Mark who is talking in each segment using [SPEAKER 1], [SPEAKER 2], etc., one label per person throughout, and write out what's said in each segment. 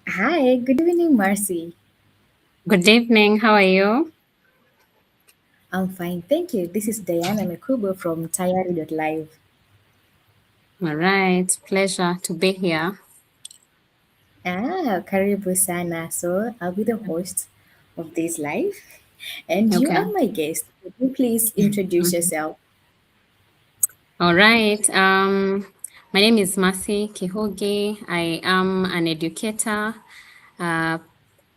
[SPEAKER 1] Hi, good evening, Marcy.
[SPEAKER 2] Good evening. How are you?
[SPEAKER 1] I'm fine, thank you. This is Diana Mekubo from Tayari.live.
[SPEAKER 2] All right. Pleasure to be here.
[SPEAKER 1] Karibu sana. So I'll be the host of this live, and you
[SPEAKER 2] Okay.
[SPEAKER 1] are my guest. Would you please introduce
[SPEAKER 2] Mhm.
[SPEAKER 1] yourself?
[SPEAKER 2] All right. My name is Mercy Kihogi. I am an educator, uh,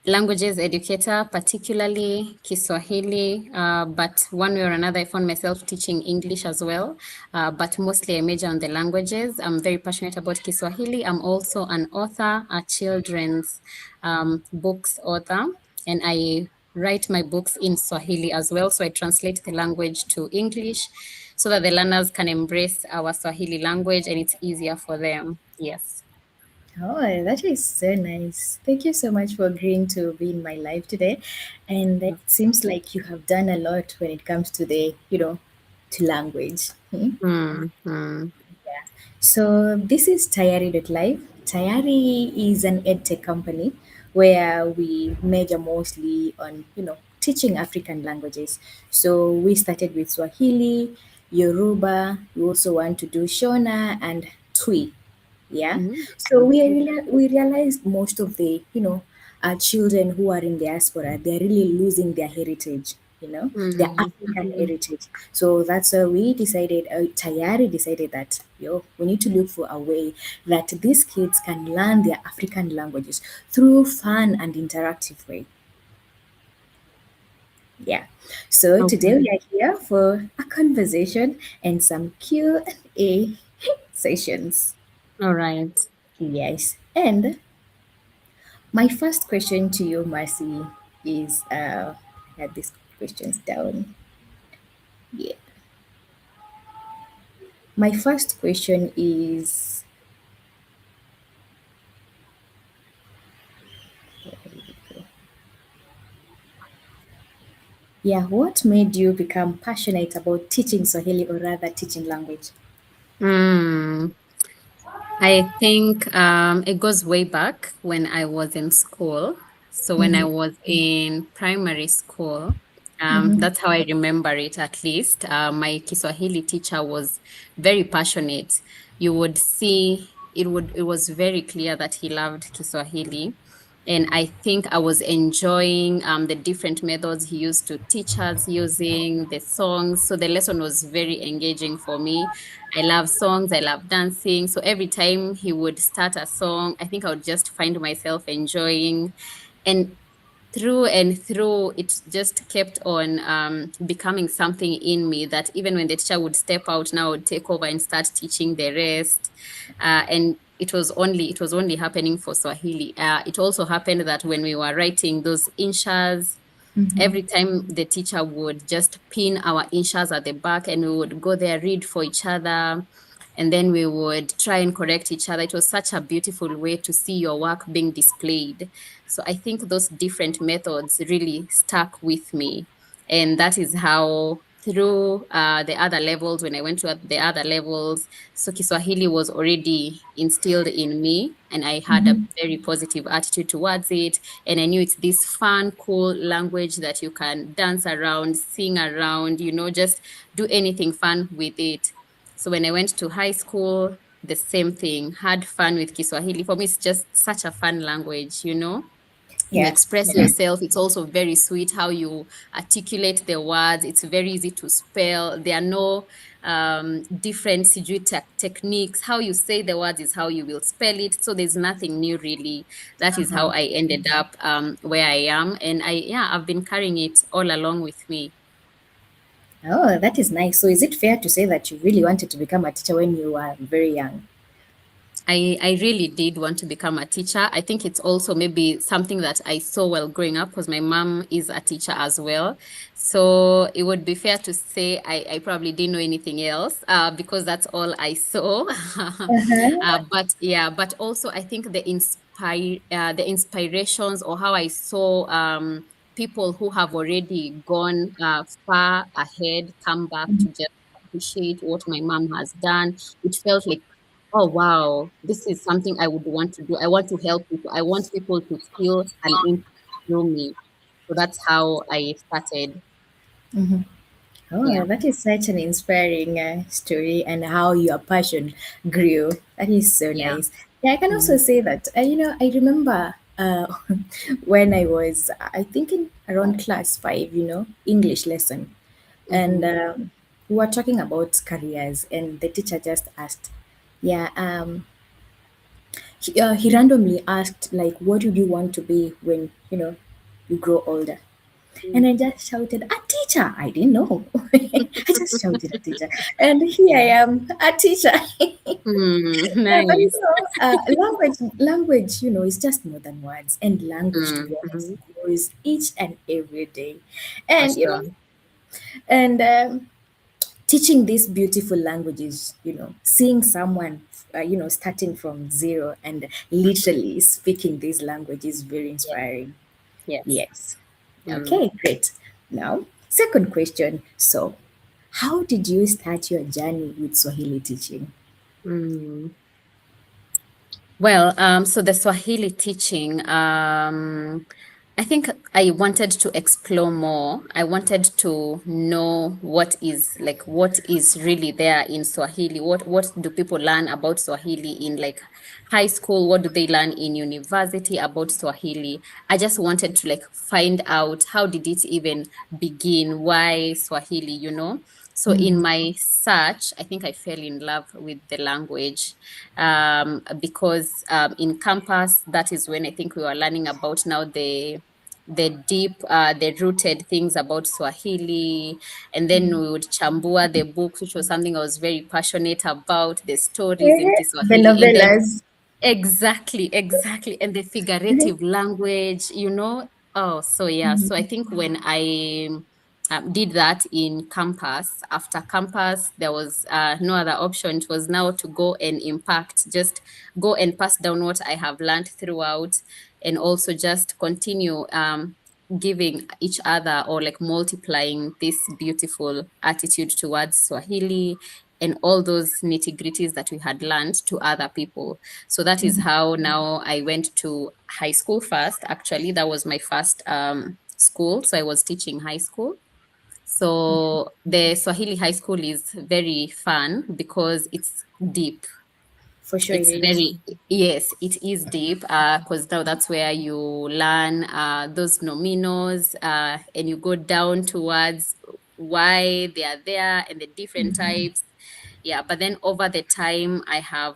[SPEAKER 2] languages educator, particularly Kiswahili. But one way or another, I found myself teaching English as well. But mostly I major on the languages. I'm very passionate about Kiswahili. I'm also an author, a children's books author, and I write my books in Swahili as well. So I translate the language to English so that the learners can embrace our Swahili language and it's easier for them. Yes.
[SPEAKER 1] Oh, that is so nice. Thank you so much for agreeing to be in my live today. And it seems like you have done a lot when it comes to to language. Hmm?
[SPEAKER 2] Mm-hmm.
[SPEAKER 1] So this is Tayari.live. Tayari is an edtech company where we major mostly on, teaching African languages. So we started with Swahili, Yoruba, we also want to do Shona and Twi. Yeah. So we realized most of the, children who are in diaspora, they're really losing their heritage, their African
[SPEAKER 2] Mm-hmm.
[SPEAKER 1] heritage. So that's why we decided, Tayari decided that, we need to look for a way that these kids can learn their African languages through fun and interactive way. Yeah. So today
[SPEAKER 2] Okay.
[SPEAKER 1] we are here for a conversation and some Q&A sessions.
[SPEAKER 2] All right.
[SPEAKER 1] Yes. And my first question to you, Marcy, is I had these questions down. Yeah. My first question is, yeah, what made you become passionate about teaching Swahili or rather teaching language?
[SPEAKER 2] Mm. I think it goes way back when I was in school. So when I
[SPEAKER 1] Mm-hmm.
[SPEAKER 2] was in primary school,
[SPEAKER 1] Mm-hmm.
[SPEAKER 2] that's how I remember it at least. My Kiswahili teacher was very passionate. You would see it was very clear that he loved Kiswahili. And I think I was enjoying the different methods he used to teach us using the songs. So the lesson was very engaging for me. I love songs, I love dancing. So every time he would start a song, I think I would just find myself enjoying. And through and through, it just kept on becoming something in me that even when the teacher would step out, now I would take over and start teaching the rest. And it was only happening for Swahili. It also happened that when we were writing those inshas,
[SPEAKER 1] Mm-hmm.
[SPEAKER 2] every time the teacher would just pin our inshas at the back and we would go there, read for each other, and then we would try and correct each other. It was such a beautiful way to see your work being displayed. So I think those different methods really stuck with me. And that is how through the other levels, when I went to the other levels, so Kiswahili was already instilled in me, and I had a
[SPEAKER 1] Mm-hmm.
[SPEAKER 2] very positive attitude towards it. And I knew it's this fun, cool language that you can dance around, sing around, just do anything fun with it. So when I went to high school, the same thing, had fun with Kiswahili. For me, it's just such a fun language. You
[SPEAKER 1] Yeah.
[SPEAKER 2] express yourself. It's also very sweet how you articulate the words. It's very easy to spell. There are no different sijui techniques. How you say the words is how you will spell it. So there's nothing new really. That is how
[SPEAKER 1] Uh-huh.
[SPEAKER 2] I ended up where I am. And I've been carrying it all along with me.
[SPEAKER 1] Oh, that is nice. So is it fair to say that you really wanted to become a teacher when you were very young?
[SPEAKER 2] I really did want to become a teacher. I think it's also maybe something that I saw while growing up because my mom is a teacher as well. So it would be fair to say I probably didn't know anything else because that's all I saw.
[SPEAKER 1] Uh-huh.
[SPEAKER 2] But yeah, but also I think the inspirations or how I saw people who have already gone far ahead come back to just appreciate what my mom has done. It felt like, oh wow, this is something I would want to do. I want to help people. I want people to feel an impact through me. So that's how I started.
[SPEAKER 1] Oh,
[SPEAKER 2] Yeah.
[SPEAKER 1] that is such an inspiring story, and how your passion grew. That is so
[SPEAKER 2] Yeah.
[SPEAKER 1] nice. Yeah, I can also
[SPEAKER 2] Mm-hmm.
[SPEAKER 1] say that, I remember when I was, I think, in around class five, English lesson. And
[SPEAKER 2] Mm-hmm.
[SPEAKER 1] we were talking about careers, and the teacher just asked, yeah, he randomly asked, like, what would you want to be when, you grow older? And I just shouted, a teacher. I didn't know. I just shouted, a teacher. And here I
[SPEAKER 2] Yeah.
[SPEAKER 1] am, a teacher. Yeah, but
[SPEAKER 2] Nice.
[SPEAKER 1] language, is just more than words. And language, to be honest,
[SPEAKER 2] Mm-hmm.
[SPEAKER 1] grows each and every day.
[SPEAKER 2] For
[SPEAKER 1] And,
[SPEAKER 2] sure.
[SPEAKER 1] and teaching these beautiful languages, seeing someone, starting from zero and literally speaking these languages is very
[SPEAKER 2] Yeah.
[SPEAKER 1] inspiring.
[SPEAKER 2] Yes.
[SPEAKER 1] Yes.
[SPEAKER 2] Mm.
[SPEAKER 1] Okay, great. Now, second question. So, how did you start your journey with Swahili teaching?
[SPEAKER 2] Mm. Well, so the Swahili teaching, I think I wanted to explore more. I wanted to know what is really there in Swahili. What do people learn about Swahili in like high school? What do they learn in university about Swahili? I just wanted to like find out how did it even begin? Why Swahili, you know? So in my search, I think I fell in love with the language because in campus, that is when I think we were learning about now the rooted things about Swahili, and then we would chambua the books, which was something I was very passionate about, the stories in
[SPEAKER 1] The
[SPEAKER 2] Kiswahili, and then
[SPEAKER 1] novellas.
[SPEAKER 2] exactly, exactly. And the figurative language, you know. Oh, so yeah. So I think when I did that in campus, after campus, there was no other option. It was now to go and impact, just go and pass down what I have learned throughout, and also just continue giving each other or like multiplying this beautiful attitude towards Swahili and all those nitty gritties that we had learned to other people. So that is how now I went to high school first. Actually, that was my first school. So I was teaching high school. So the Swahili high school is very fun because it's deep.
[SPEAKER 1] For sure it
[SPEAKER 2] It's
[SPEAKER 1] is.
[SPEAKER 2] very, yes, it is deep because now that's where you learn those nominos and you go down towards why they are there and the different types. Yeah, but then over the time, I have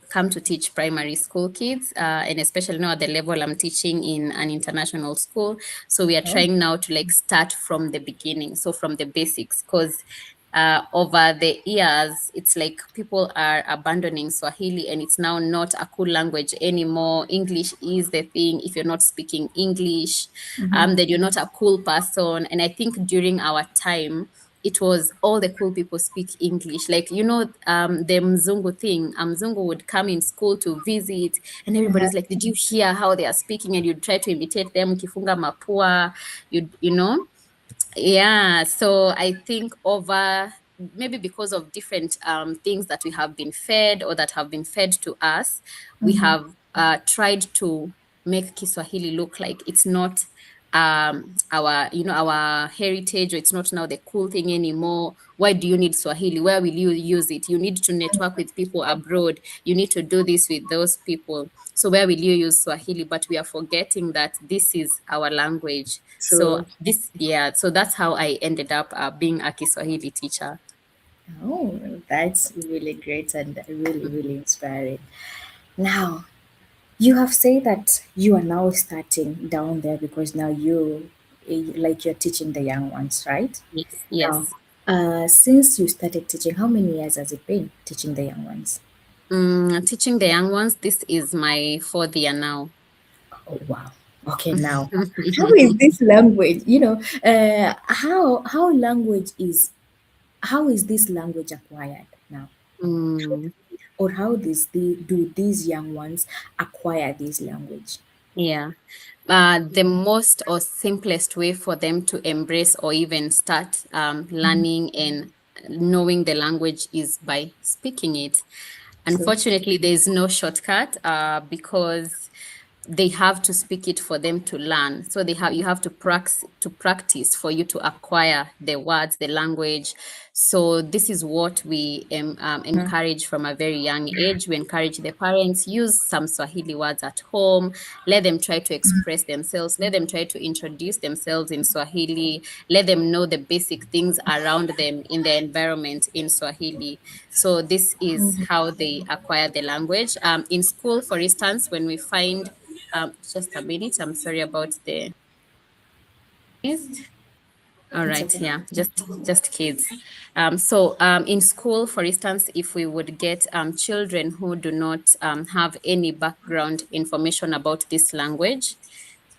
[SPEAKER 2] come to teach primary school kids, and especially now at the level I'm teaching in an international school. So we are
[SPEAKER 1] Oh.
[SPEAKER 2] trying now to like start from the beginning, so from the basics, because over the years, it's like people are abandoning Swahili and it's now not a cool language anymore. English is the thing. If you're not speaking English, then you're not a cool person. And I think during our time, it was all the cool people speak English. Like, you know, the Mzungu thing. Mzungu would come in school to visit, and everybody's like, did you hear how they are speaking? And you'd try to imitate them, kifunga mapua, you know? Yeah, so I think over maybe because of different things that we have been fed or that have been fed to us, we have tried to make Kiswahili look like it's not our our heritage, or it's not now the cool thing anymore. Why do you need Swahili? Where will you use it? You need to network with people abroad. You need to do this with those people. So where will you use Swahili? But we are forgetting that this is our language. So
[SPEAKER 1] True.
[SPEAKER 2] this, yeah, so that's how I ended up being a Kiswahili teacher.
[SPEAKER 1] Oh, that's really great and really, really inspiring. Now, you have said that you are now starting down there because now like you're teaching the young ones, right?
[SPEAKER 2] Yes,
[SPEAKER 1] Now,
[SPEAKER 2] yes.
[SPEAKER 1] since you started teaching, how many years has it been teaching the young ones?
[SPEAKER 2] Teaching the young ones, this is my fourth year now.
[SPEAKER 1] Oh wow. Okay, now how is this language? How is this language acquired now?
[SPEAKER 2] Mm,
[SPEAKER 1] Or how do these young ones acquire this language?
[SPEAKER 2] yeah. The most or simplest way for them to embrace or even start learning and knowing the language is by speaking it.
[SPEAKER 1] True.
[SPEAKER 2] Unfortunately, there is no shortcut because they have to speak it for them to learn. So you have to practice for you to acquire the words, the language. So this is what we encourage from a very young age. We encourage the parents use some Swahili words at home. Let them try to express themselves. Let them try to introduce themselves in Swahili. Let them know the basic things around them in the environment in Swahili. So this is how they acquire the language. In school, for instance, when we find just a minute. I'm sorry about the all
[SPEAKER 1] It's
[SPEAKER 2] right,
[SPEAKER 1] okay.
[SPEAKER 2] yeah, just kids. In school, for instance, if we would get children who do not have any background information about this language,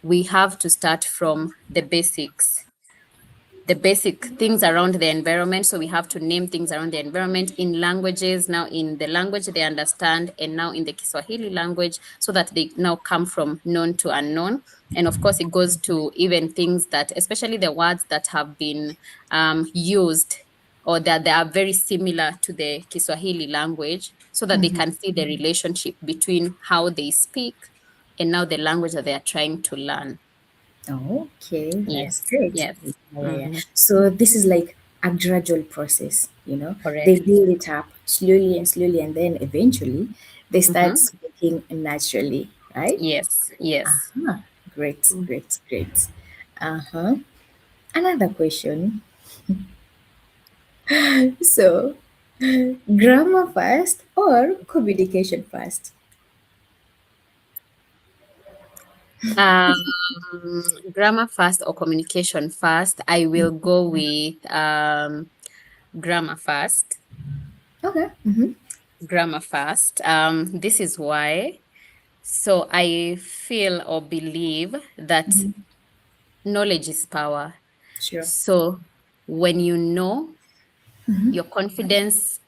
[SPEAKER 2] we have to start from the basic things around the environment. So we have to name things around the environment in languages, now in the language they understand, and now in the Kiswahili language, so that they now come from known to unknown. And of course, it goes to even things that, especially the words that have been used or that they are very similar to the Kiswahili language, so that they can see the relationship between how they speak and now the language that they are trying to learn.
[SPEAKER 1] Okay, that's
[SPEAKER 2] Yes,
[SPEAKER 1] great.
[SPEAKER 2] yes.
[SPEAKER 1] Yeah, yeah, yeah.
[SPEAKER 2] Hmm.
[SPEAKER 1] So this is like a gradual process, They
[SPEAKER 2] Correct.
[SPEAKER 1] build it up slowly, and then eventually they start
[SPEAKER 2] Mm-hmm.
[SPEAKER 1] speaking naturally, right?
[SPEAKER 2] Yes, yes.
[SPEAKER 1] Ah, great,
[SPEAKER 2] Mm.
[SPEAKER 1] great, great. Uh-huh. Another question. So, grammar first or communication first?
[SPEAKER 2] Um, Grammar first or communication first? I will go with grammar first.
[SPEAKER 1] Okay. Mm-hmm.
[SPEAKER 2] Grammar first. This is why. So I feel or believe that knowledge is power.
[SPEAKER 1] Sure.
[SPEAKER 2] So when you know, your confidence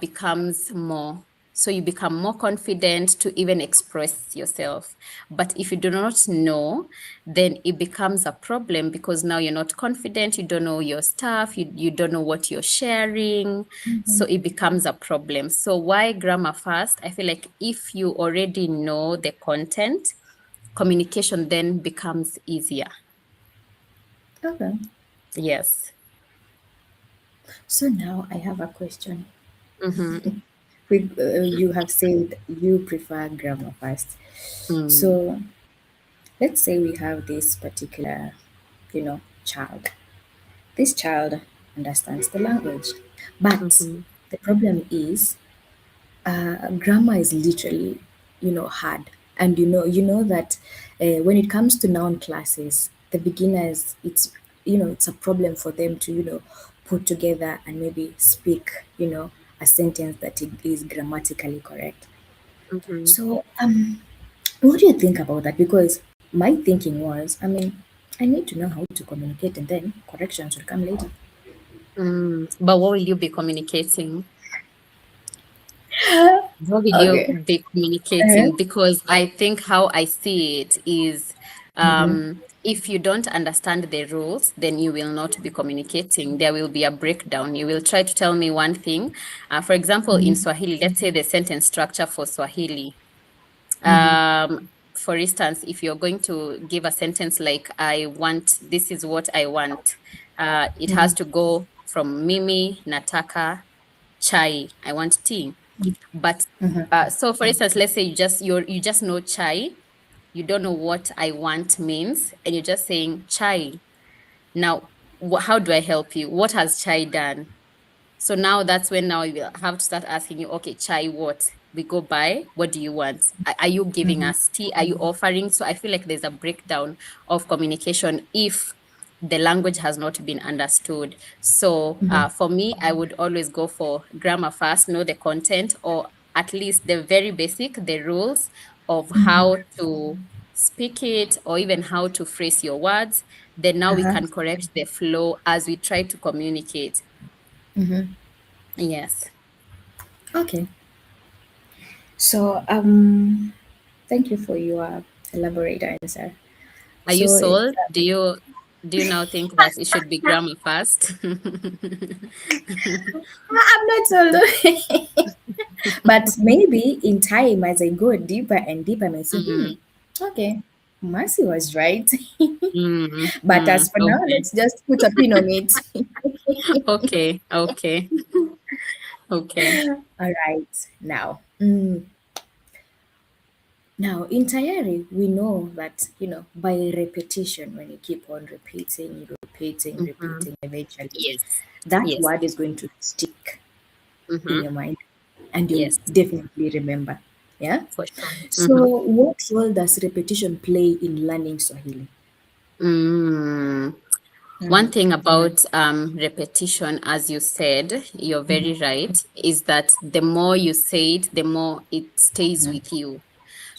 [SPEAKER 2] becomes more. So you become more confident to even express yourself. But if you do not know, then it becomes a problem because now you're not confident, you don't know your stuff, you don't know what you're sharing. So it becomes a problem. So why grammar first? I feel like if you already know the content, communication then becomes easier.
[SPEAKER 1] Okay.
[SPEAKER 2] Yes.
[SPEAKER 1] So now I have a question.
[SPEAKER 2] Mm-hmm.
[SPEAKER 1] You have said you prefer grammar first.
[SPEAKER 2] Mm.
[SPEAKER 1] So let's say we have this particular, child. This child understands the language, but
[SPEAKER 2] Mm-hmm.
[SPEAKER 1] the problem is grammar is literally, hard. And you know that when it comes to noun classes, the beginners, it's a problem for them to, put together and maybe speak, a sentence that it is grammatically correct.
[SPEAKER 2] Mm-hmm.
[SPEAKER 1] So, what do you think about that? Because my thinking was, I mean, I need to know how to communicate and then corrections will come later.
[SPEAKER 2] But what will you be communicating? What will you
[SPEAKER 1] Okay.
[SPEAKER 2] be
[SPEAKER 1] Uh-huh.
[SPEAKER 2] communicating? Because I think how I see it is if you don't understand the rules, then you will not be communicating. There will be a breakdown. You will try to tell me one thing. For example, in Swahili, let's say the sentence structure for Swahili. For instance, if you're going to give a sentence like, I want, this is what I want, it has to go from Mimi, Nataka, chai. I want tea. But so for instance, let's say you just know chai, you don't know what I want means, and you're just saying chai. Now, how do I help you? What has chai done? So now that's when now you will have to start asking you, okay, chai, what? We go by, what do you want? Are you giving us tea? Are you offering? So I feel like there's a breakdown of communication if the language has not been understood. So for me, I would always go for grammar first, know the content, or at least the very basic, the rules of how to speak it, or even how to phrase your words. Then now we
[SPEAKER 1] Uh-huh.
[SPEAKER 2] can correct the flow as we try to communicate. Yes.
[SPEAKER 1] Okay. So, thank you for your elaborate answer.
[SPEAKER 2] Are you
[SPEAKER 1] So it's
[SPEAKER 2] sold? Do you now think that it should be grammar first?
[SPEAKER 1] I'm not told, but maybe in time as I go deeper and deeper, I may say,
[SPEAKER 2] Mm,
[SPEAKER 1] okay, Mercy was right. But as for now,
[SPEAKER 2] okay.
[SPEAKER 1] let's just put a pin on it.
[SPEAKER 2] Okay. Okay. Okay.
[SPEAKER 1] All right, now in Tayari, we know that by repetition, when you keep on repeating, repeating,
[SPEAKER 2] Mm-hmm.
[SPEAKER 1] repeating, eventually
[SPEAKER 2] Yes.
[SPEAKER 1] that
[SPEAKER 2] Yes.
[SPEAKER 1] word is going to stick in
[SPEAKER 2] Mm-hmm.
[SPEAKER 1] your mind, and you'll
[SPEAKER 2] Yes.
[SPEAKER 1] definitely remember. Yeah.
[SPEAKER 2] For sure.
[SPEAKER 1] So,
[SPEAKER 2] Mm-hmm.
[SPEAKER 1] what role does repetition play in learning Swahili?
[SPEAKER 2] Mm. One thing about repetition, as you said, you're very right, is that the more you say it, the more it stays with you.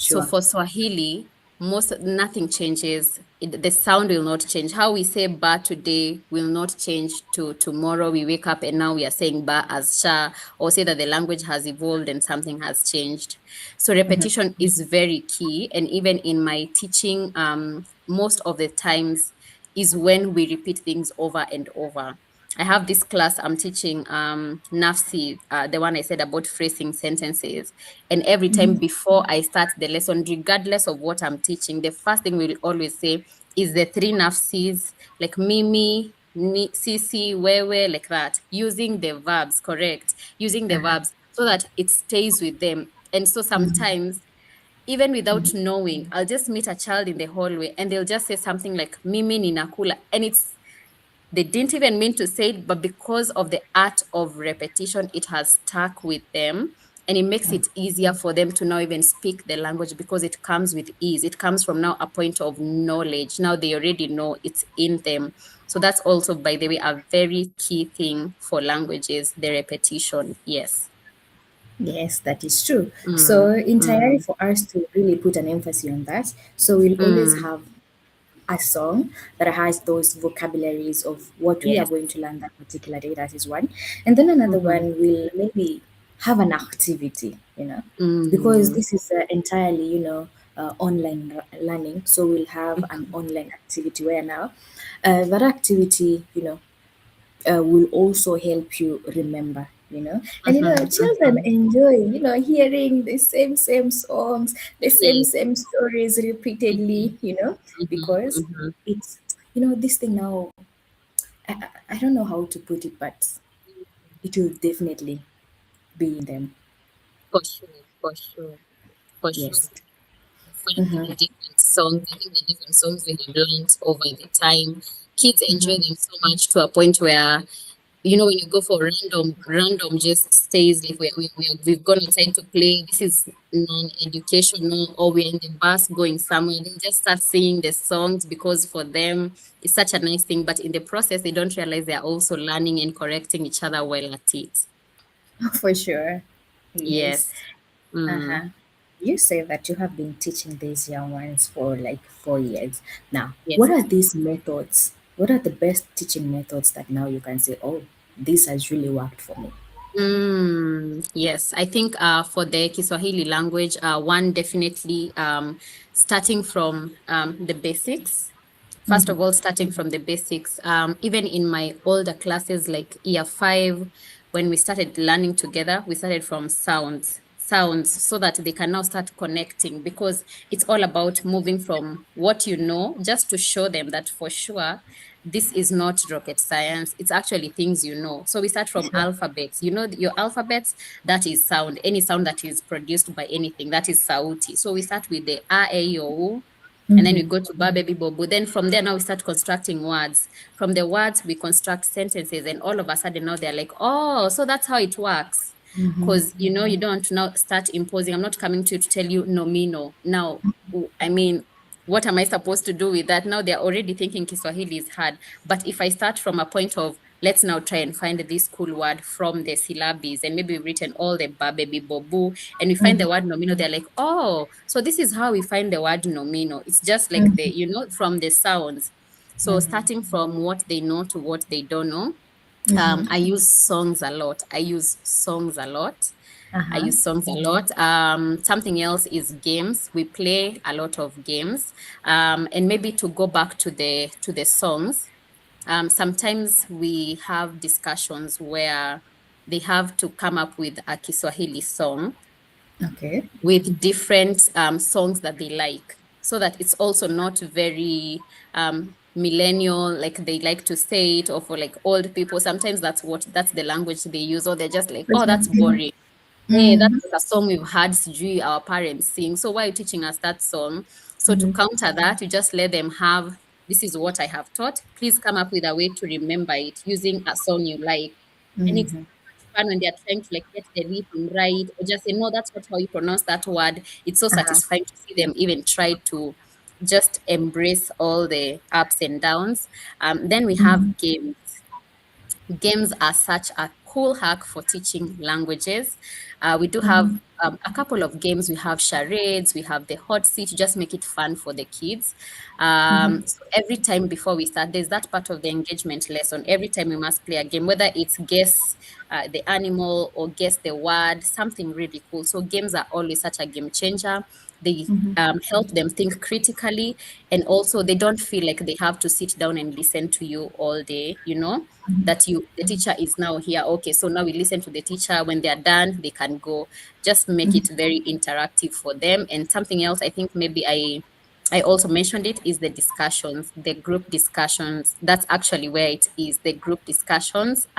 [SPEAKER 2] So
[SPEAKER 1] Sure.
[SPEAKER 2] for Swahili, nothing changes. The sound will not change. How we say ba today will not change to tomorrow. We wake up and now we are saying ba as sha, or say that the language has evolved and something has changed. So repetition is very key. And even in my teaching, most of the times is when we repeat things over and over. I have this class I'm teaching, Nafsi, the one I said about phrasing sentences. And every time before I start the lesson, regardless of what I'm teaching, the first thing we'll always say is the three Nafsis, like Mimi, Sisi, Wewe, like that, using the verbs, correct? Using the verbs so that it stays with them. And so sometimes even without knowing, I'll just meet a child in the hallway and they'll just say something like Mimi ninakula. And they didn't even mean to say it, but because of the art of repetition, it has stuck with them. And it makes it easier for them to now even speak the language because it comes with ease. It comes from now a point of knowledge. Now they already know it's in them. So that's also, by the way, a very key thing for languages, the repetition. Yes.
[SPEAKER 1] Yes, that is true. So,
[SPEAKER 2] Mm,
[SPEAKER 1] entirely
[SPEAKER 2] mm,
[SPEAKER 1] for us to really put an emphasis on that, so we'll always
[SPEAKER 2] mm.
[SPEAKER 1] have a song that has those vocabularies of what we are
[SPEAKER 2] Yes.
[SPEAKER 1] going to learn that particular day. That is one. And then another
[SPEAKER 2] Mm-hmm.
[SPEAKER 1] one will maybe have an activity, because
[SPEAKER 2] Mm,
[SPEAKER 1] this is entirely, online learning. So we'll have an
[SPEAKER 2] mhm.
[SPEAKER 1] online activity where now that activity, will also help you remember. And
[SPEAKER 2] Mhm,
[SPEAKER 1] children
[SPEAKER 2] mhm.
[SPEAKER 1] enjoy hearing the same songs, the
[SPEAKER 2] Yes.
[SPEAKER 1] same stories
[SPEAKER 2] Mhm,
[SPEAKER 1] repeatedly,
[SPEAKER 2] mhm,
[SPEAKER 1] because
[SPEAKER 2] mhm.
[SPEAKER 1] it's this thing now. I don't know how to put it, but it will definitely be in them.
[SPEAKER 2] For sure, for sure, for sure.
[SPEAKER 1] Yes.
[SPEAKER 2] Finding the different songs, I think the different songs we have learned over the time. Kids enjoy them so much to a point where, when you go for random just stays, like we've gone outside to play, this is non-educational, or we're in the bus going somewhere, they just start singing the songs because for them it's such a nice thing. But in the process, they don't realize they're also learning and correcting each other while at it.
[SPEAKER 1] For sure. Yes.
[SPEAKER 2] Yes. Mm,
[SPEAKER 1] Uh-huh. You say that you have been teaching these young ones for like 4 years. Now, what
[SPEAKER 2] yes.
[SPEAKER 1] are these methods? What are the best teaching methods that now you can say, oh, this has really worked for me?
[SPEAKER 2] Yes, I think for the Kiswahili language, one definitely starting from the basics. First of all, starting from the basics, even in my older classes, like year five, when we started learning together, we started from sounds, so that they can now start connecting because it's all about moving from what you know, just to show them that for sure this is not rocket science. It's actually things you know. So we start from
[SPEAKER 1] Sure.
[SPEAKER 2] alphabets. You know your alphabets, that is sound. Any sound that is produced by anything, that is sauti. So we start with the a, e, I, o, u, and then we go to ba, baby, bobo. Then from there, now we start constructing words. From the words, we construct sentences, and all of a sudden now they're like, oh, so that's how it works. Because you don't want to now start imposing. I'm not coming to you to tell you no me no. Now, I mean, what am I supposed to do with that? Now they're already thinking Kiswahili is hard. But if I start from a point of, let's now try and find this cool word from the syllables, and maybe we've written all the ba, baby, bobu, and we find the word nomino, they're like, oh, so this is how we find the word nomino. It's just like the, you know, from the sounds. So starting from what they know to what they don't know. I use songs a lot. I use songs a lot. I
[SPEAKER 1] Uh-huh.
[SPEAKER 2] use songs a lot. Something else is games. We play a lot of games. And maybe to go back to the songs, sometimes we have discussions where they have to come up with a Kiswahili song
[SPEAKER 1] Okay.
[SPEAKER 2] with different songs that they like, so that it's also not very millennial, like they like to say it, or for like old people. Sometimes that's the language they use, or they're just like, oh, that's boring. Hey, that's
[SPEAKER 1] Mm-hmm.
[SPEAKER 2] like a song we've had sijui our parents sing. So why are you teaching us that song? So to counter that, you just let them have, this is what I have taught. Please come up with a way to remember it using a song you like. And it's so much fun when they're trying to like get the rhythm right, or just say, no, that's not how you pronounce that word. It's so
[SPEAKER 1] Uh-huh.
[SPEAKER 2] satisfying to see them even try to just embrace all the ups and downs. Then we have games. Games are such a cool hack for teaching languages. We do have a couple of games. We have charades, we have the hot seat, just make it fun for the kids. So every time before we start, there's that part of the engagement lesson. Every time we must play a game, whether it's guess the animal or guess the word, something really cool. So games are always such a game changer. They help them think critically, and also they don't feel like they have to sit down and listen to you all day, you know, that you the teacher is now here. Okay, so now we listen to the teacher. When they're done, they can go. Just make it very interactive for them. And something else, I think maybe I also mentioned it, is the discussions, the group discussions. That's actually where it is, the group discussions.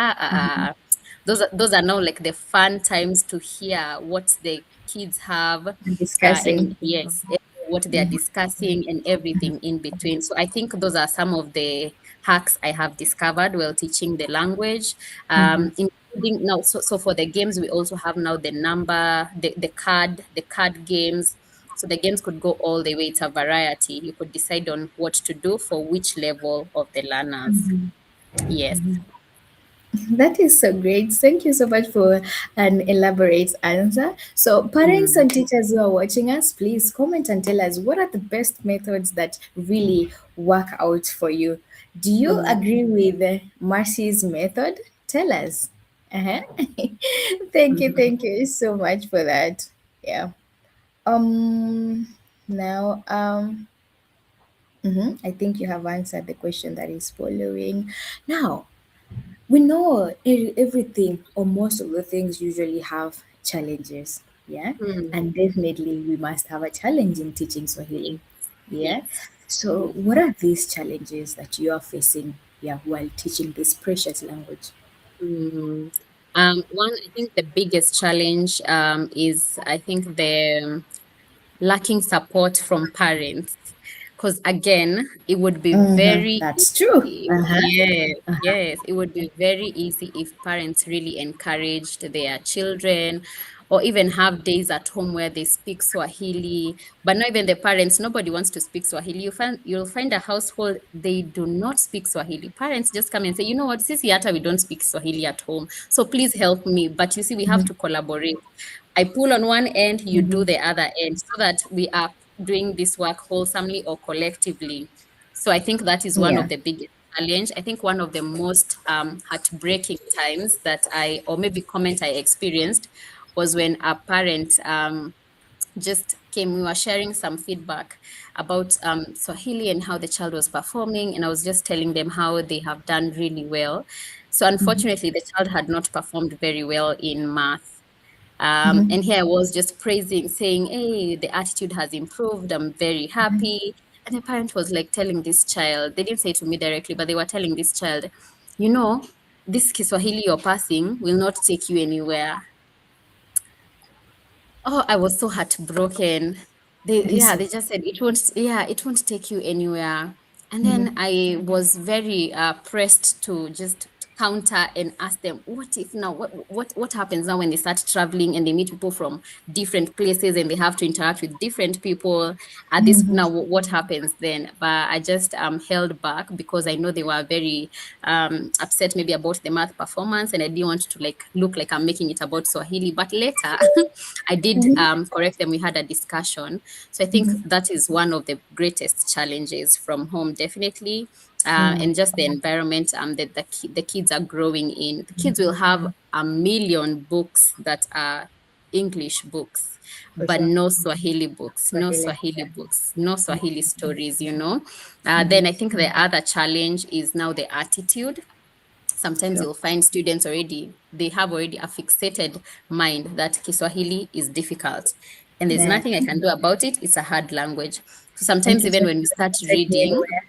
[SPEAKER 2] Those are now like the fun times to hear what the kids have, and
[SPEAKER 1] Discussing.
[SPEAKER 2] yes, what they are discussing and everything in between. So I think those are some of the hacks I have discovered while teaching the language. Including now, so for the games, we also have now the number, the card games. So the games could go all the way. It's a variety. You could decide on what to do for which level of the learners. Yes.
[SPEAKER 1] That is so great. Thank you so much for an elaborate answer. So, parents
[SPEAKER 2] Mm.
[SPEAKER 1] and teachers who are watching us, please comment and tell us what are the best methods that really work out for you. Do you
[SPEAKER 2] Mm.
[SPEAKER 1] agree with Marcy's method? Tell us. Uh-huh. Thank you so much for that. Yeah. Um. Now, I think you have answered the question that is following. Now, we know everything or most of the things usually have challenges. Yeah.
[SPEAKER 2] Mm.
[SPEAKER 1] And definitely we must have a challenge in teaching
[SPEAKER 2] Yes.
[SPEAKER 1] Swahili. Yeah.
[SPEAKER 2] Yes.
[SPEAKER 1] So, what are these challenges that you are facing, yeah, while teaching this precious language?
[SPEAKER 2] Mm. One, I think the biggest challenge is, I think, the lacking support from parents. Because again, it would be very
[SPEAKER 1] That's true.
[SPEAKER 2] easy.
[SPEAKER 1] Uh-huh.
[SPEAKER 2] Yes, yes, it would be very easy if parents really encouraged their children, or even have days at home where they speak Swahili. But not even the parents, nobody wants to speak Swahili. You'll find a household, they do not speak Swahili. Parents just come and say, you know what, sisi hata we don't speak Swahili at home. So please help me. But you see, we have to collaborate. I pull on one end, you do the other end, so that we are doing this work wholesomely or collectively. So I think that is one
[SPEAKER 1] Yeah.
[SPEAKER 2] of the biggest challenge. I think one of the most heartbreaking times that or maybe comment I experienced, was when a parent just came. We were sharing some feedback about Swahili and how the child was performing, and I was just telling them how they have done really well. So unfortunately, the child had not performed very well in math. And here I was just praising, saying, hey, the attitude has improved. I'm very happy. And the parent was like telling this child, they didn't say it to me directly, but they were telling this child, you know, this Kiswahili you're passing will not take you anywhere. Oh, I was so heartbroken.
[SPEAKER 1] That is so.
[SPEAKER 2] They just said it won't take you anywhere. And then I was very pressed to just counter and ask them, what if now, what happens now when they start traveling and they meet people from different places and they have to interact with different people at this
[SPEAKER 1] Mhm.
[SPEAKER 2] now, what happens then? But I just held back because I know they were very upset maybe about the math performance, and I didn't want to like look like I'm making it about Swahili. But later I did
[SPEAKER 1] Mhm.
[SPEAKER 2] correct them. We had a discussion. So I think
[SPEAKER 1] Mhm.
[SPEAKER 2] that is one of the greatest challenges from home, definitely.
[SPEAKER 1] Mm.
[SPEAKER 2] And just the environment that the kids are growing in. The kids will have a million books that are English books,
[SPEAKER 1] For
[SPEAKER 2] but
[SPEAKER 1] sure.
[SPEAKER 2] no Swahili books, no
[SPEAKER 1] Swahili.
[SPEAKER 2] Swahili books, no Swahili stories, you know.
[SPEAKER 1] Mhm.
[SPEAKER 2] Then I think the other challenge is now the attitude. Sometimes
[SPEAKER 1] Sure.
[SPEAKER 2] you'll find students already, they have already a fixated mind that Kiswahili is difficult. And there's
[SPEAKER 1] Yeah.
[SPEAKER 2] nothing I can do about it. It's a hard language. So
[SPEAKER 1] And
[SPEAKER 2] sometimes even
[SPEAKER 1] Kiswahili
[SPEAKER 2] when we start
[SPEAKER 1] doesn't take me
[SPEAKER 2] reading,
[SPEAKER 1] anywhere.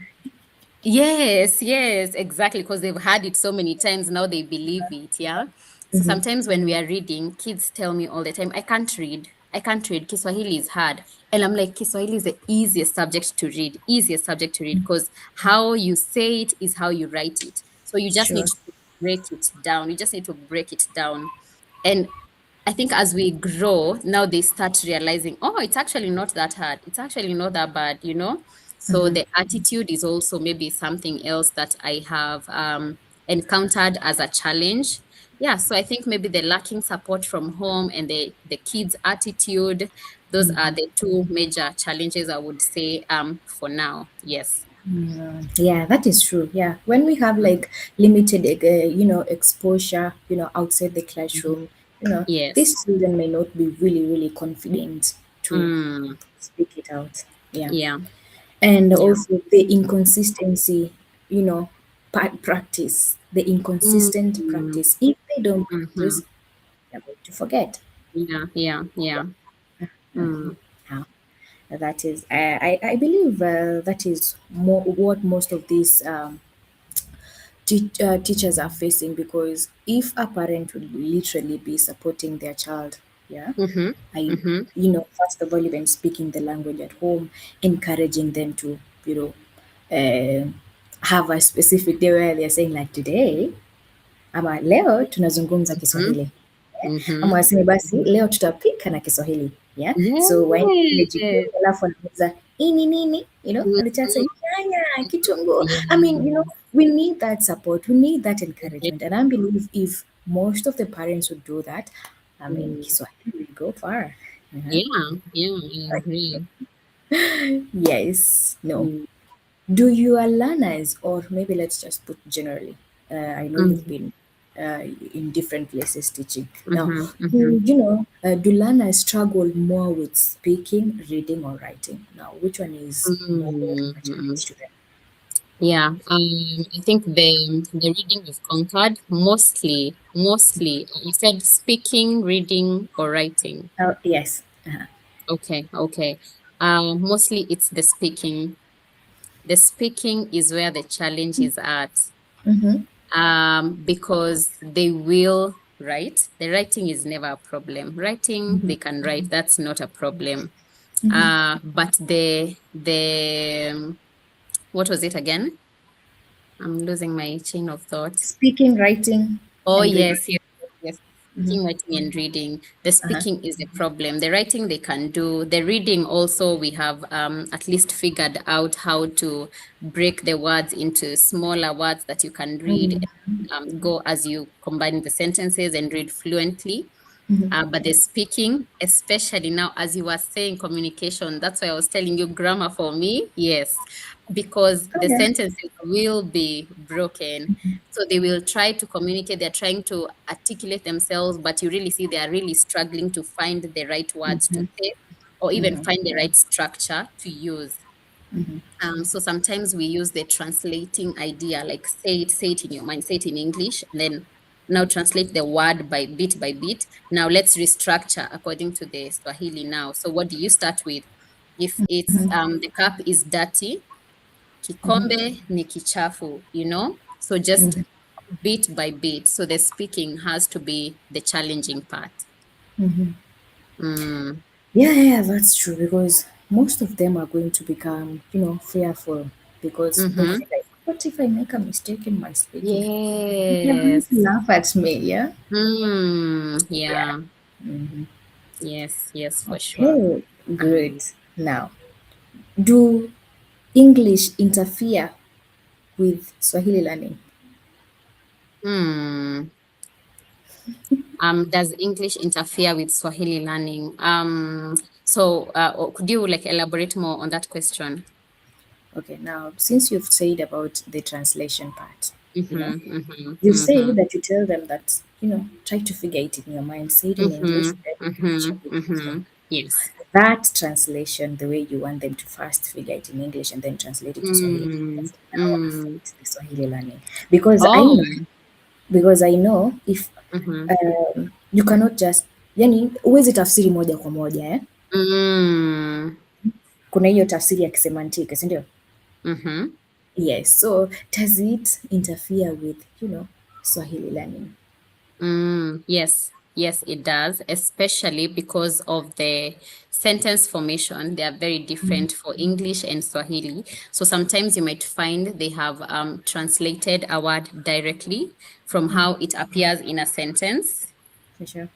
[SPEAKER 2] yes, yes, exactly. Because they've had it so many times now they believe it. Yeah. So
[SPEAKER 1] Mhm.
[SPEAKER 2] sometimes when we are reading, kids tell me all the time, I can't read. I can't read. Kiswahili is hard. And I'm like, Kiswahili is the easiest subject to read, easiest subject to read, because how you say it is how you write it. So you just need
[SPEAKER 1] Sure.
[SPEAKER 2] to break it down. You just need to break it down. And I think as we grow, now they start realizing, oh, it's actually not that hard. It's actually not that bad, you know? So
[SPEAKER 1] Mhm.
[SPEAKER 2] the attitude is also maybe something else that I have encountered as a challenge. Yeah, so I think maybe the lacking support from home and the kids' attitude, those are
[SPEAKER 1] Mhm.
[SPEAKER 2] the two major challenges I would say for now. Yes.
[SPEAKER 1] Yeah, that is true. Yeah, when we have
[SPEAKER 2] Mhm.
[SPEAKER 1] like limited, exposure, outside the
[SPEAKER 2] Mhm.
[SPEAKER 1] classroom,
[SPEAKER 2] Yes.
[SPEAKER 1] these children may not be really, really confident to
[SPEAKER 2] Mm.
[SPEAKER 1] speak it out. Yeah,
[SPEAKER 2] Yeah.
[SPEAKER 1] and
[SPEAKER 2] Yeah.
[SPEAKER 1] also the inconsistency, practice, the inconsistent
[SPEAKER 2] Mm.
[SPEAKER 1] practice. If they don't
[SPEAKER 2] Mhm.
[SPEAKER 1] practice, they're going to forget.
[SPEAKER 2] Yeah. Yeah. Yeah. Mm.
[SPEAKER 1] How that is, I believe that is more what most of these teachers are facing, because if a parent would literally be supporting their child, yeah,
[SPEAKER 2] Mhm.
[SPEAKER 1] I,
[SPEAKER 2] Mhm.
[SPEAKER 1] first of all, even speaking the language at home, encouraging them to, have a specific day where they're saying like today ama leo tunazungumza
[SPEAKER 2] Mhm.
[SPEAKER 1] Kiswahili, ama
[SPEAKER 2] Mhm.
[SPEAKER 1] waseme basi leo tutapika na Kiswahili, yeah. So waende kule jikoni,
[SPEAKER 2] Yes.
[SPEAKER 1] alafu anauza hii ni nini,
[SPEAKER 2] Mhm.
[SPEAKER 1] and the child say nyanya, kitunguu. I mean,
[SPEAKER 2] Yeah.
[SPEAKER 1] we need that support, we need that encouragement, and I believe if most of the parents would do that, I mean,
[SPEAKER 2] Mm.
[SPEAKER 1] Kiswahili will go far. Uh-huh.
[SPEAKER 2] Yeah. Yeah. I agree.
[SPEAKER 1] Yes, no.
[SPEAKER 2] Mm.
[SPEAKER 1] Do your learners, or maybe let's just put generally, I know you've
[SPEAKER 2] Mhm.
[SPEAKER 1] been in different places teaching. Now,
[SPEAKER 2] Mhm. Mhm.
[SPEAKER 1] do learners struggle more with speaking, reading, or writing? Now, which one is more of a
[SPEAKER 2] Mhm.
[SPEAKER 1] challenge to them?
[SPEAKER 2] Yeah. I think the reading is conquered mostly. Mostly, you said speaking, reading, or writing.
[SPEAKER 1] Oh, yes. Uh-huh.
[SPEAKER 2] Okay. Okay. Mostly it's the speaking. The speaking is where the challenge is at.
[SPEAKER 1] Mm-hmm.
[SPEAKER 2] Because they will write. The writing is never a problem. Writing, they can write. That's not a problem. But what was it again? I'm losing my chain of thought.
[SPEAKER 1] Speaking, writing,
[SPEAKER 2] Oh,
[SPEAKER 1] and reading.
[SPEAKER 2] yes, yes, yes. Speaking, writing, and reading. The
[SPEAKER 1] Uh-huh.
[SPEAKER 2] speaking is a problem. The writing they can do. The reading also, we have at least figured out how to break the words into smaller words that you can read, go as you combine the sentences and read fluently. But the speaking, especially now, as you were saying, communication, that's why I was telling you grammar for me. Yes, because
[SPEAKER 1] Oh,
[SPEAKER 2] the
[SPEAKER 1] yeah.
[SPEAKER 2] sentences will be broken. So they will try to communicate, they're trying to articulate themselves, but you really see they are really struggling to find the right words to say or even find the right structure to use. So sometimes we use the translating idea, like say it in your mind, say it in English, and then now translate the word by bit. Now let's restructure according to the Swahili now. So what do you start with? If it's the cup is dirty, kikombe ni kichafu, you know? So just bit by bit. So the speaking has to be the challenging part. Mm.
[SPEAKER 1] Yeah, yeah, that's true, because most of them are going to become, fearful, because they
[SPEAKER 2] Mm-hmm.
[SPEAKER 1] feel like What if I make a mistake in my speaking? They're going to
[SPEAKER 2] Yes.
[SPEAKER 1] laugh at me, yeah?
[SPEAKER 2] Yeah.
[SPEAKER 1] Mhm.
[SPEAKER 2] Yes, yes, for sure.
[SPEAKER 1] Okay,
[SPEAKER 2] Mm.
[SPEAKER 1] great. Now, do English interfere with Swahili learning?
[SPEAKER 2] Hmm. Does English interfere with Swahili learning? Could you like elaborate more on that question?
[SPEAKER 1] Okay, now, since you've said about the translation part, you know,
[SPEAKER 2] Mm-hmm, mm-hmm,
[SPEAKER 1] you say
[SPEAKER 2] mm-hmm,
[SPEAKER 1] that you tell them that, try to figure it in your mind, say it in English,
[SPEAKER 2] mm-hmm,
[SPEAKER 1] then
[SPEAKER 2] mm-hmm,
[SPEAKER 1] check it in
[SPEAKER 2] mm-hmm.
[SPEAKER 1] Swahili.
[SPEAKER 2] Yes.
[SPEAKER 1] That translation, the way you want them to first figure it in English and then translate it to Swahili,
[SPEAKER 2] Mm,
[SPEAKER 1] does it now
[SPEAKER 2] mm.
[SPEAKER 1] affect the Swahili learning? Because I
[SPEAKER 2] Oh.
[SPEAKER 1] know, because I know if
[SPEAKER 2] Mm-hmm,
[SPEAKER 1] you cannot just, yani huwezi tafsiri moja kwa moja eh?
[SPEAKER 2] mm,
[SPEAKER 1] Kuna hiyo tafsiri ya kisemantiki, si ndio?
[SPEAKER 2] mm-hmm.
[SPEAKER 1] Yes. So does it interfere with, Swahili learning?
[SPEAKER 2] Yes, yes, it does, especially because of the sentence formation. They are very different for English and Swahili. So sometimes you might find they have translated a word directly from how it appears in a sentence,
[SPEAKER 1] For sure.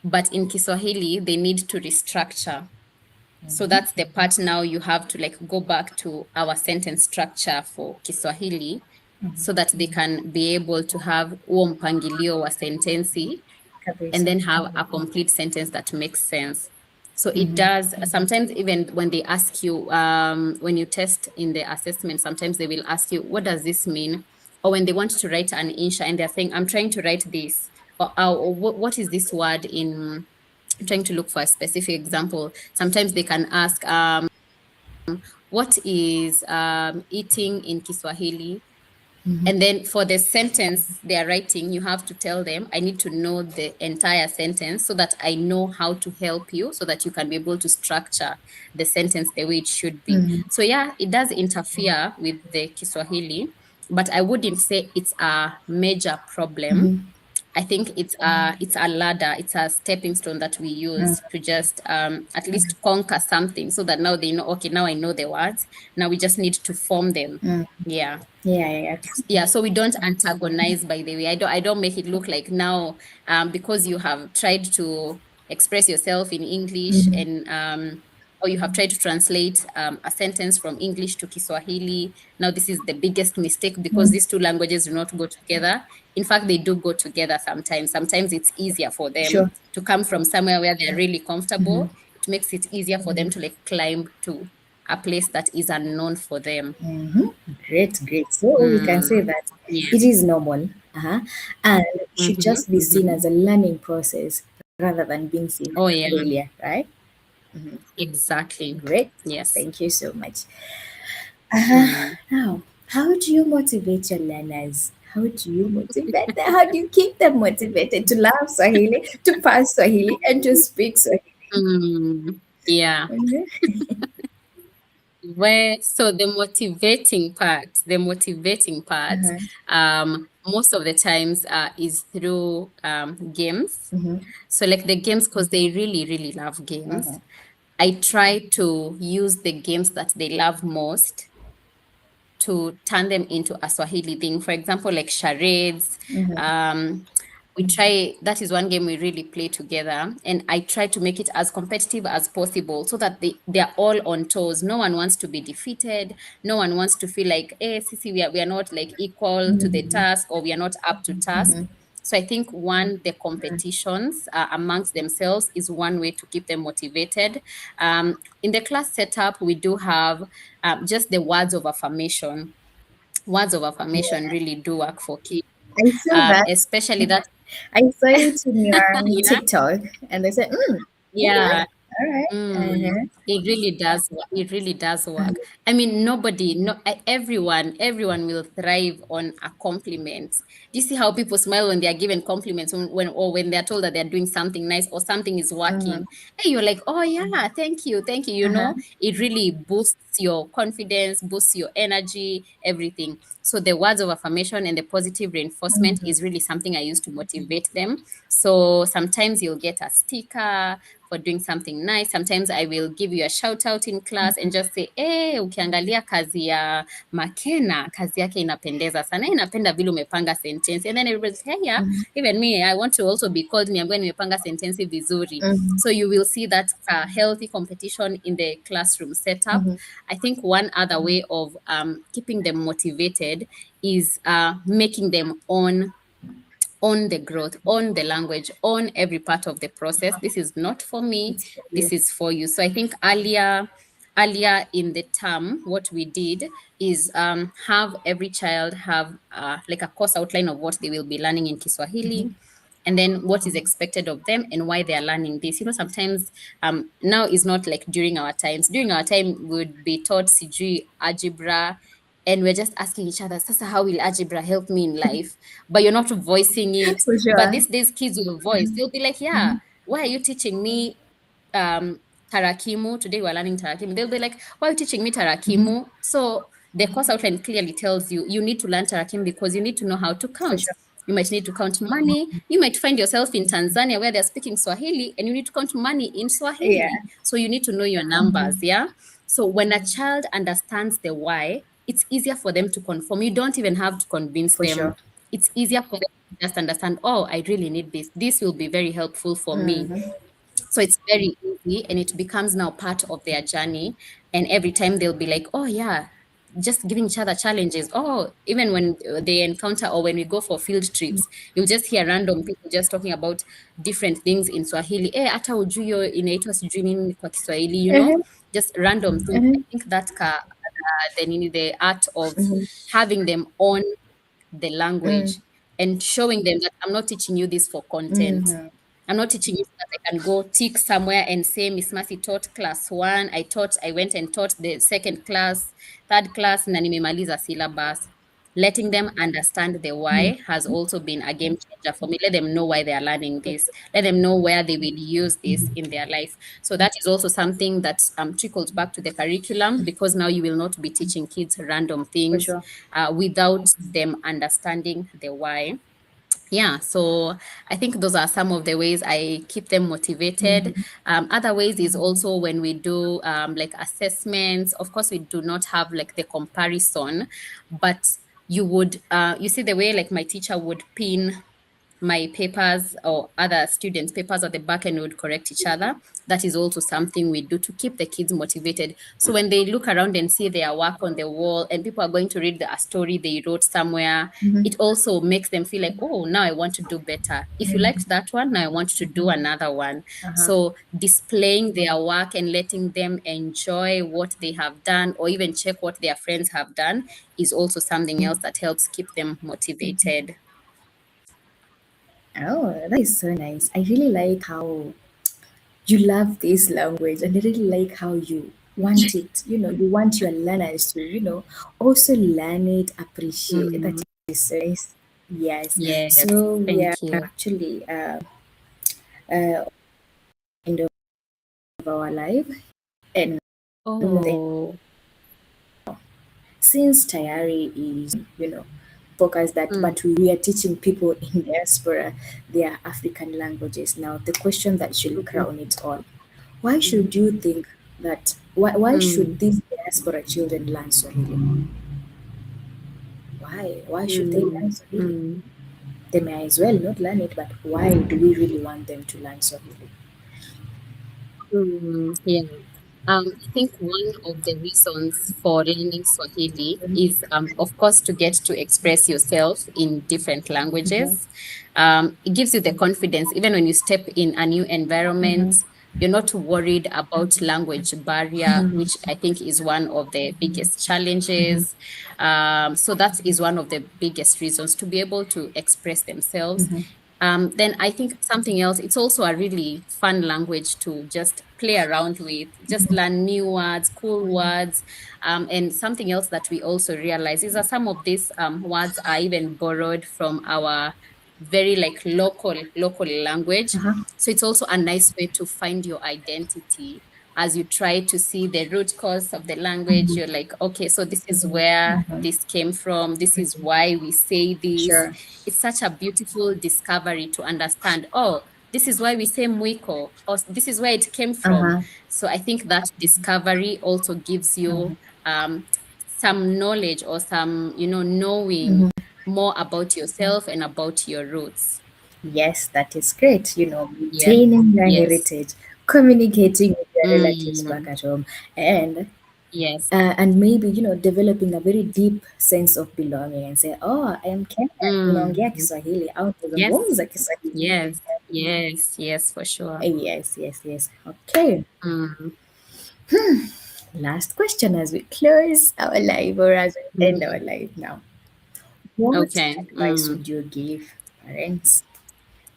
[SPEAKER 2] but in Kiswahili, they need to restructure. So that's the part now you have to like go back to our sentence structure for Kiswahili so that they can be able to have huo mpangilio wa sentensi and
[SPEAKER 1] Kabisa.
[SPEAKER 2] then have a complete sentence that makes sense. So it does sometimes, even when they ask you, when you test in the assessment, sometimes they will ask you, what does this mean? Or when they want to write an insha and they're saying, I'm trying to write this, or what is this word in, I'm trying to look for a specific example. Sometimes they can ask, what is eating in Kiswahili? And then for the sentence they are writing, you have to tell them, I need to know the entire sentence so that I know how to help you so that you can be able to structure the sentence the way it should be. So yeah, it does interfere with the Kiswahili, but I wouldn't say it's a major problem. I think it's a ladder, it's a stepping stone that we use to just at least conquer something so that now they know, okay, now I know the words. Now we just need to form them. Yeah.
[SPEAKER 1] Yeah, yeah, yeah.
[SPEAKER 2] Yeah, so we don't antagonize, by the way. I don't make it look like now because you have tried to express yourself in English and or you have tried to translate a sentence from English to Kiswahili. Now this is the biggest mistake because these two languages do not go together. In fact, they do go together sometimes. Sometimes it's easier for them
[SPEAKER 1] Sure.
[SPEAKER 2] to come from somewhere where they're really comfortable. It makes it easier for them to like climb to a place that is unknown for them.
[SPEAKER 1] Great, great. So we can say
[SPEAKER 2] Mm,
[SPEAKER 1] that
[SPEAKER 2] yeah.
[SPEAKER 1] it is normal, and it should
[SPEAKER 2] Mm-hmm,
[SPEAKER 1] just be seen
[SPEAKER 2] mm-hmm.
[SPEAKER 1] as a learning process rather than being seen
[SPEAKER 2] Oh,
[SPEAKER 1] as
[SPEAKER 2] yeah,
[SPEAKER 1] failure, right?
[SPEAKER 2] exactly.
[SPEAKER 1] Great.
[SPEAKER 2] Yes.
[SPEAKER 1] Thank you so much.
[SPEAKER 2] Mm.
[SPEAKER 1] Now, how do you motivate your learners? How do you motivate them? How do you keep them motivated to learn Swahili, to pass Swahili, and to speak Swahili?
[SPEAKER 2] Yeah.
[SPEAKER 1] Mhm.
[SPEAKER 2] So the motivating part,
[SPEAKER 1] Uh-huh.
[SPEAKER 2] most of the times is through games.
[SPEAKER 1] Mm-hmm.
[SPEAKER 2] So like the games, because they really, really love games.
[SPEAKER 1] Uh-huh.
[SPEAKER 2] I try to use the games that they love most to turn them into a Swahili thing. For example, like charades.
[SPEAKER 1] Mm-hmm.
[SPEAKER 2] We try, that is one game we really play together. And I try to make it as competitive as possible so that they're all on toes. No one wants to be defeated. No one wants to feel like, hey, Sisi, we are not like equal to the task or we are not up to task. So I think one, the competitions amongst themselves is one way to keep them motivated. In the class setup, we do have just the words of affirmation. Words of affirmation really do work for kids,
[SPEAKER 1] I saw that.
[SPEAKER 2] especially that.
[SPEAKER 1] I saw it in your
[SPEAKER 2] Yeah,
[SPEAKER 1] TikTok, and I said, okay,
[SPEAKER 2] yeah.
[SPEAKER 1] all right.
[SPEAKER 2] Mm,
[SPEAKER 1] Uh-huh.
[SPEAKER 2] it really does. It really does work. I mean, everyone will thrive on a compliment. Do you see how people smile when they are given compliments or when they're told that they're doing something nice or something is
[SPEAKER 1] Uh-huh.
[SPEAKER 2] working? Hey, you're like, oh yeah, thank you, thank you.
[SPEAKER 1] Uh-huh.
[SPEAKER 2] It really boosts your confidence, boosts your energy, everything. So the words of affirmation and the positive reinforcement is really something I use to motivate them. So sometimes you'll get a sticker for doing something nice. Sometimes I will give you a shout out in class and just say, hey, ukiangalia kazi ya Makena, kazi yake inapendeza sana, inapenda vile umepanga sentence. And then everybody's hey, yeah, even me, I want to also be called niambiwe nimepanga sentence vizuri. So you will see that healthy competition in the classroom setup. I think one other way of keeping them motivated is making them on the growth, on the language, on every part of the process. This is not for me,
[SPEAKER 1] It's for
[SPEAKER 2] this
[SPEAKER 1] you.
[SPEAKER 2] is for you. So I think earlier in the term, what we did is have every child have like a course outline of what they will be learning in Kiswahili, and then what is expected of them and why they are learning this. Sometimes now is not like during our times. During our time, we would be taught sijui algebra, and we're just asking each other, Sasa, how will algebra help me in life? But you're not voicing it.
[SPEAKER 1] For
[SPEAKER 2] But
[SPEAKER 1] sure.
[SPEAKER 2] these days, kids will voice. They'll be like, yeah, why are you teaching me tarakimu? Today we're learning tarakimu. They'll be like, why are you teaching me tarakimu? So the course outline clearly tells you you need to learn tarakimu because you need to know how to
[SPEAKER 1] For
[SPEAKER 2] count.
[SPEAKER 1] sure.
[SPEAKER 2] You might need to count money. You might find yourself in Tanzania where they're speaking Swahili and you need to count money in
[SPEAKER 1] Yeah.
[SPEAKER 2] Swahili. So you need to know your numbers. Yeah. So when a child understands the why, it's easier for them to conform. You don't even have to convince
[SPEAKER 1] For
[SPEAKER 2] them.
[SPEAKER 1] sure.
[SPEAKER 2] It's easier for them to just understand, oh, I really need this. This will be very helpful for me. So it's very easy and it becomes now part of their journey. And every time they'll be like, oh, yeah, just giving each other challenges. Oh, even when they encounter or when we go for field trips, you'll just hear random people just talking about different things in Swahili. Eh, hata ujui hiyo inaitwa sijui nini kwa Kiswahili,
[SPEAKER 1] Uh-huh.
[SPEAKER 2] just random things. I
[SPEAKER 1] Uh-huh.
[SPEAKER 2] think that the art of having them on the language and showing them that I'm not teaching you this for content. I'm not teaching you so that I can go tick somewhere and say Miss Mercy taught class one. I went and taught the second class, third class, na nimemaliza syllabus. Letting them understand the why has also been a game changer for me. Let them know why they are learning this. Let them know where they will use this in their life. So that is also something that trickles back to the curriculum because now you will not be teaching kids random
[SPEAKER 1] For
[SPEAKER 2] things
[SPEAKER 1] sure.
[SPEAKER 2] without them understanding the why. Yeah, so I think those are some of the ways I keep them motivated. Other ways is also when we do like assessments. Of course, we do not have like the comparison, but you see the way like my teacher would pin my papers or other students' papers at the back and we would correct each other. That is also something we do to keep the kids motivated. So when they look around and see their work on the wall and people are going to read a story they wrote somewhere, it also makes them feel like, oh, now I want to do better. If you liked that one, now I want to do another one. So displaying their work and letting them enjoy what they have done or even check what their friends have done is also something else that helps keep them motivated.
[SPEAKER 1] Oh, that is so nice. I really like how you love this language and I really like how you want it. You want your learners to, also learn it, appreciate it. That
[SPEAKER 2] Mm.
[SPEAKER 1] is so nice. Yes.
[SPEAKER 2] Yes,
[SPEAKER 1] So we are
[SPEAKER 2] thank you.
[SPEAKER 1] actually uh end of our life and
[SPEAKER 2] Oh,
[SPEAKER 1] since Tayari is, focused that,
[SPEAKER 2] mm,
[SPEAKER 1] but we are teaching people in diaspora their African languages. Now, the question that should
[SPEAKER 2] mhm,
[SPEAKER 1] crown it all: why should you think that? Why should
[SPEAKER 2] mm,
[SPEAKER 1] these diaspora children learn Swahili? Why? Why should they
[SPEAKER 2] mm,
[SPEAKER 1] learn Swahili?
[SPEAKER 2] mm,
[SPEAKER 1] They may as well not learn it, but why do we really want them to learn Swahili?
[SPEAKER 2] yeah. I think one of the reasons for learning Swahili is, of course, to get to express yourself in different languages. It gives you the confidence, even when you step in a new environment, you're not worried about language barrier, which I think is one of the biggest challenges. So that is one of the biggest reasons to be able to express themselves. Then I think something else, it's also a really fun language to just play around with, just learn new words, cool words. And something else that we also realize is that some of these words are even borrowed from our very like local language.
[SPEAKER 1] Uh-huh.
[SPEAKER 2] So it's also a nice way to find your identity as you try to see the root cause of the language. You're like, okay, so this is where this came from. This is why we say this.
[SPEAKER 1] Sure.
[SPEAKER 2] It's such a beautiful discovery to understand, oh, this is why we say mwiko, or this is where it came from.
[SPEAKER 1] Uh-huh.
[SPEAKER 2] So I think that discovery also gives you some knowledge or some, knowing more about yourself and about your roots.
[SPEAKER 1] Yes, that is great.
[SPEAKER 2] Yes,
[SPEAKER 1] Maintaining your
[SPEAKER 2] yes.
[SPEAKER 1] heritage, communicating with your relatives back
[SPEAKER 2] Mm,
[SPEAKER 1] at home, and
[SPEAKER 2] yes.
[SPEAKER 1] maybe developing a very deep sense of belonging and say, "Oh, I am Kenyan, ninaongea
[SPEAKER 2] Mm,
[SPEAKER 1] Kiswahili au
[SPEAKER 2] yes,
[SPEAKER 1] nazungumza Kiswahili."
[SPEAKER 2] yes, yes, yes, for sure.
[SPEAKER 1] Yes, yes, yes. Okay.
[SPEAKER 2] Mm,
[SPEAKER 1] Last question as we close our live or as we end our
[SPEAKER 2] mm,
[SPEAKER 1] live now. What
[SPEAKER 2] okay.
[SPEAKER 1] advice would you give parents,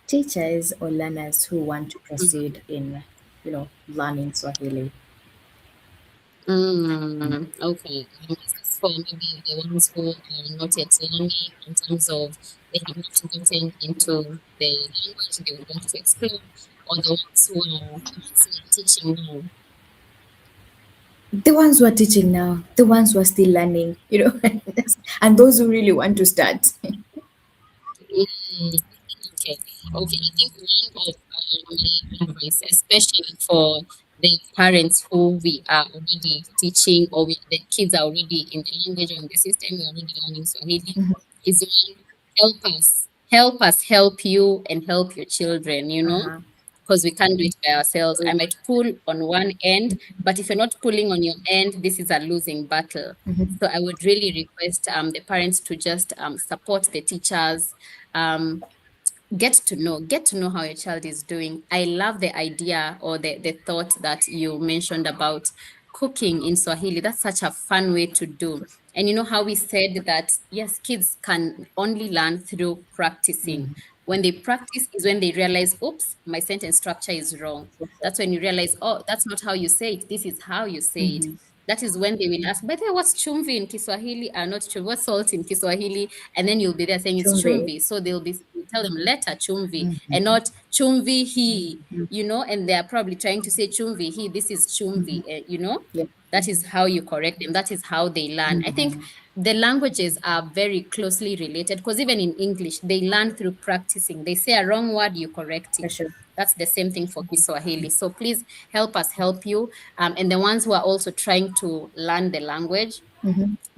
[SPEAKER 1] teachers, or learners who want to
[SPEAKER 2] Mm.
[SPEAKER 1] proceed in, learning Swahili?
[SPEAKER 2] Okay. Is this for maybe the ones who are not yet learning in terms of they have not gotten into the language they would want to explore, or the ones who are teaching now?
[SPEAKER 1] The ones who are teaching now, the ones who are still learning, and those who really want to start.
[SPEAKER 2] Mm, okay. Okay. I think one of my advice, especially for the parents who we are already teaching, or the kids are already in the language or in the system, we are already learning Swahili, is one, help us help you and help your children,
[SPEAKER 1] Uh-huh.
[SPEAKER 2] because we can't do it by ourselves. I might pull on one end, but if you're not pulling on your end, this is a losing battle. So I would really request the parents to just support the teachers, um, get to know how your child is doing. I love the idea or the thought that you mentioned about cooking in Swahili. That's such a fun way to do. And you know how we said that yes, kids can only learn through practicing. When they practice is when they realize, oops, my sentence structure is wrong. That's when you realize, oh, that's not how you say it, this is how you say it. That is when they will ask, by the way, what's chumvi in Kiswahili? Not chumvi, what's salt in Kiswahili? And then you'll be there saying it's
[SPEAKER 1] Chumvi.
[SPEAKER 2] chumvi. So you tell them letter chumvi and not chumvi he, and they're probably trying to say chumvi he, this is chumvi,
[SPEAKER 1] Yeah.
[SPEAKER 2] that is how you correct them. That is how they learn. I think the languages are very closely related because even in English, they learn through practicing. They say a wrong word, you correct
[SPEAKER 1] For
[SPEAKER 2] it.
[SPEAKER 1] sure.
[SPEAKER 2] That's the same thing for Kiswahili. So please help us help you. And the ones who are also trying to learn the language,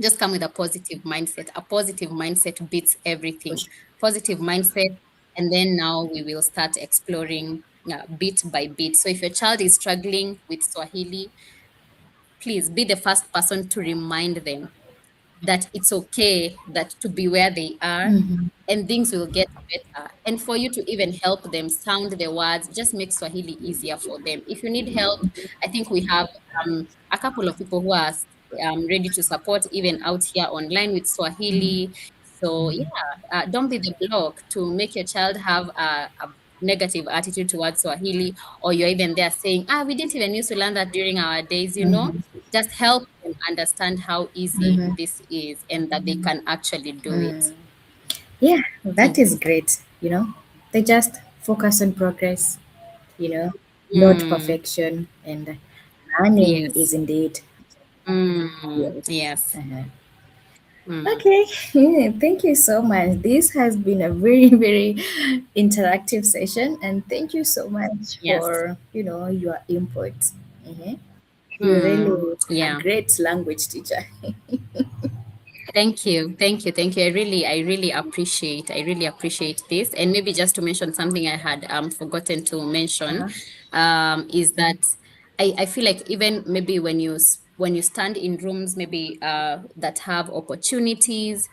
[SPEAKER 2] just come with a positive mindset. A positive mindset beats
[SPEAKER 1] For
[SPEAKER 2] everything.
[SPEAKER 1] sure.
[SPEAKER 2] Positive mindset. And then now we will start exploring bit by bit. So if your child is struggling with Swahili, please be the first person to remind them that it's okay that to be where they are and things will get better. And for you to even help them sound the words, just make Swahili easier for them. If you need help, I think we have a couple of people who are ready to support even out here online with Swahili. So yeah, don't be the block to make your child have a negative attitude towards Swahili, or you're even there saying, we didn't even used to learn that during our days. Just help them understand how easy this is and that they can actually do it.
[SPEAKER 1] Yeah, that
[SPEAKER 2] Thank
[SPEAKER 1] is
[SPEAKER 2] you.
[SPEAKER 1] great. They just focus on progress, you know, not
[SPEAKER 2] Mm,
[SPEAKER 1] perfection. And learning is
[SPEAKER 2] yes.
[SPEAKER 1] indeed. Yes.
[SPEAKER 2] Yes.
[SPEAKER 1] Uh-huh.
[SPEAKER 2] Mm,
[SPEAKER 1] Okay, thank you so much. This has been a very, very interactive session, and thank you so much
[SPEAKER 2] yes.
[SPEAKER 1] for your input. Mhm. You're
[SPEAKER 2] Mm,
[SPEAKER 1] really a
[SPEAKER 2] yeah.
[SPEAKER 1] great language teacher.
[SPEAKER 2] Thank you. Thank you. Thank you. I really appreciate this. And maybe just to mention something I had forgotten to mention,
[SPEAKER 1] Uh-huh.
[SPEAKER 2] is that I feel like even maybe when you stand in rooms maybe that have opportunities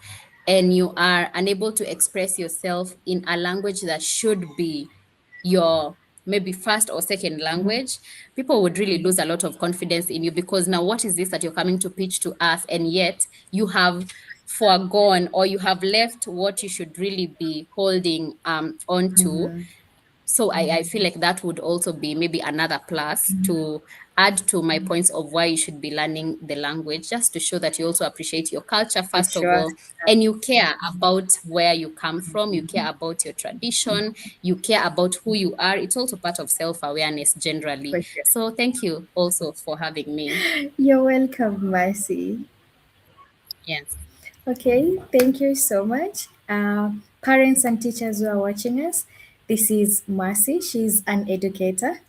[SPEAKER 2] and you are unable to express yourself in a language that should be your maybe first or second language, people would really lose a lot of confidence in you, because now what is this that you're coming to pitch to us, and yet you have foregone or you have left what you should really be holding on to. So I feel like that would also be maybe another plus to add to my points of why you should be learning the language, just to show that you also appreciate your culture,
[SPEAKER 1] For
[SPEAKER 2] first of
[SPEAKER 1] sure.
[SPEAKER 2] all, and you care about where you come from, you care about your tradition, you care about who you are. It's also part of self-awareness generally.
[SPEAKER 1] For sure.
[SPEAKER 2] So thank you also for having me.
[SPEAKER 1] You're welcome, Mercy.
[SPEAKER 2] Yes.
[SPEAKER 1] Okay, thank you so much. Parents and teachers who are watching us, This is Mercy. She's an educator.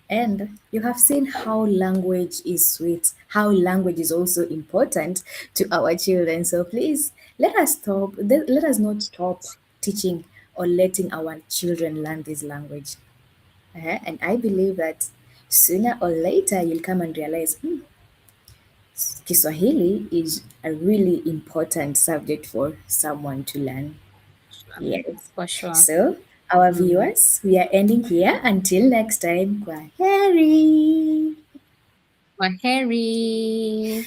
[SPEAKER 1] And you have seen how language is sweet, how language is also important to our children. So please let us not stop teaching or letting our children learn this language. And I believe that sooner or later you'll come and realize Kiswahili is a really important subject for someone to learn. Yes.
[SPEAKER 2] For sure.
[SPEAKER 1] So, our
[SPEAKER 2] Mm.
[SPEAKER 1] viewers, we are ending here. Until next time, Kwaheri.
[SPEAKER 2] Kwaheri.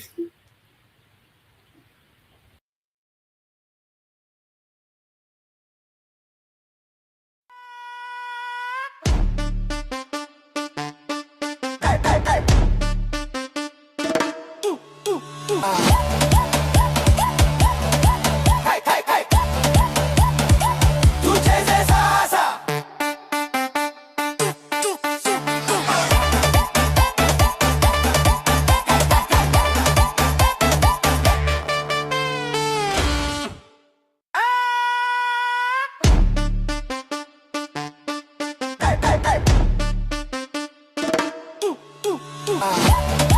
[SPEAKER 3] Tucheze sasa. Ah.